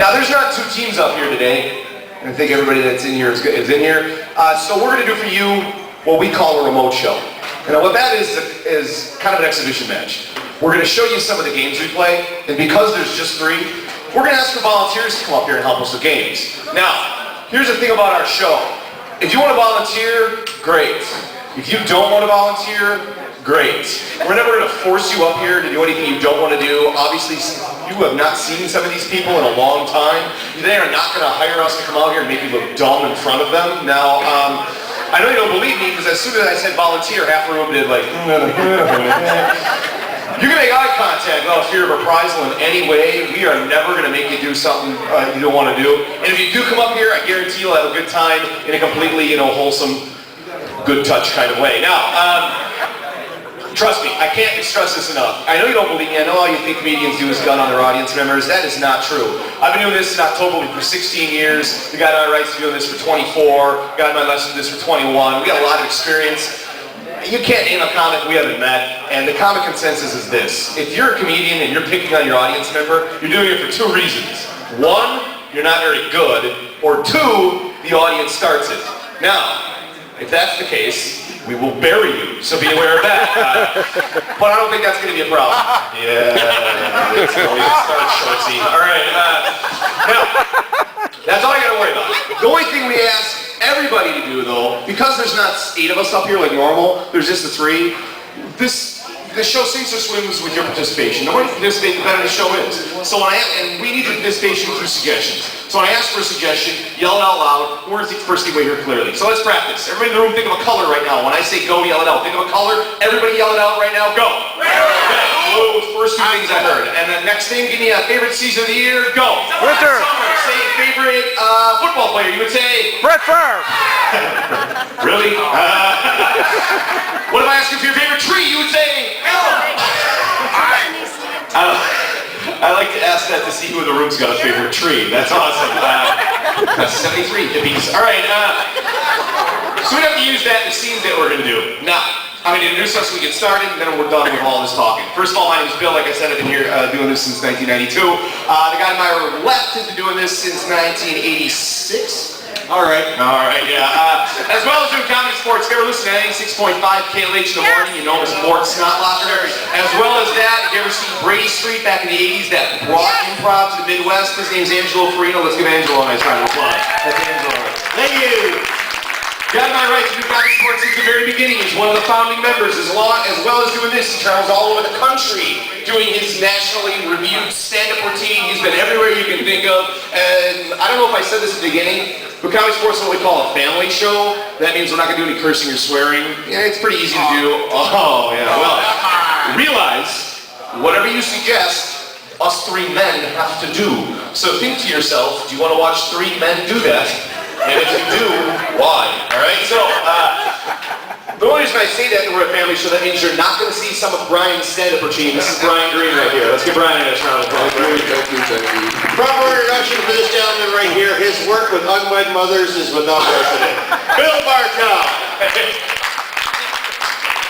Now, there's not two teams up here today. I think everybody that's in here is in here. So we're going to do for you what we call a remote show. And what that is kind of an exhibition match. We're going to show you some of the games we play, and because there's just 3, we're going to ask for volunteers to come up here and help us with games. Now, here's the thing about our show. If you want to volunteer, great. If you don't want to volunteer, great. We're never going to force you up here to do anything you don't want to do. Obviously, you have not seen some of these people in a long time. They are not going to hire us to come out here and make you look dumb in front of them. Now, I know you don't believe me because as soon as I said volunteer, half the room did like, you can make eye contact without fear of reprisal in any way. We are never going to make you do something you don't want to do. And if you do come up here, I guarantee you'll have a good time in a completely, wholesome, good touch kind of way. Now, trust me, I can't stress this enough. I know you don't believe me. I know all you think comedians do is gun on their audience members. That is not true. I've been doing this in October for 16 years. The guy on my right's been doing this for 24. The guy on my left's been doing this for 21. We got a lot of experience. You can't name a comic we haven't met, and the comic consensus is this. If you're a comedian and you're picking on your audience member, you're doing it for 2 reasons. 1, you're not very good, or 2, the audience starts it. Now, if that's the case, we will bury you, so be aware of that. But I don't think that's going to be a problem. Yeah, let's go. We can start shortsy. All right. Now, that's all I got to worry about. The only thing we ask everybody to do, though, because there's not 8 of us up here like normal, there's just the 3. This show sinks or swims with your participation. The more you participate, the better the show is. So and we need your participation through suggestions. So when I ask for a suggestion, yell it out loud. We're going to first thing we hear clearly. So let's practice. Everybody in the room, think of a color right now. When I say go, yell it out. Think of a color. Everybody yell it out right now. Go. Okay. Those first 2 things I heard. And the next thing, give me a favorite season of the year. Go. Winter. Summer. Say favorite football player. You would say Brett Favre. Really? What if I ask you for your favorite tree? You would say I like to ask that to see who in the room's got a favorite tree. That's awesome. That's 73 hippies. All right. So we have to use that in the scenes that we're going to do. Now, I'm going to introduce us so we get started, and then we're done with all this talking. First of all, my name is Bill. Like I said, I've been here doing this since 1992. The guy to my left has been doing this since 1986. All right, yeah. As well as doing ComedySportz, you ever listen to 96.5 KLH in the morning, you know the sports snot locker. As well as that, you ever seen Brady Street back in the 80s that brought improv to the Midwest? His name's Angelo Farino. Let's give Angelo a nice round of applause. That's Angelo. Thank you. Got my right to do ComedySportz since the very beginning. He's one of the founding members. As well as doing this, he travels all over the country doing his nationally reviewed stand-up routine. He's been everywhere you can think of. And I don't know if I said this at the beginning, but ComedySportz is what we call a family show. That means we're not going to do any cursing or swearing. Yeah, it's pretty easy to do. Oh, yeah. Well, realize, whatever you suggest, us 3 men have to do. So think to yourself, do you want to watch 3 men do that? And if you do, why? All right? So, the only reason I say that we're a family show, that means you're not going to see some of Brian's stand-up routine. This is Brian Green right here. Let's give Brian a round of applause. Thank you. Proper introduction for this gentleman right here. His work with unwed mothers is without precedent. Bill Bartel.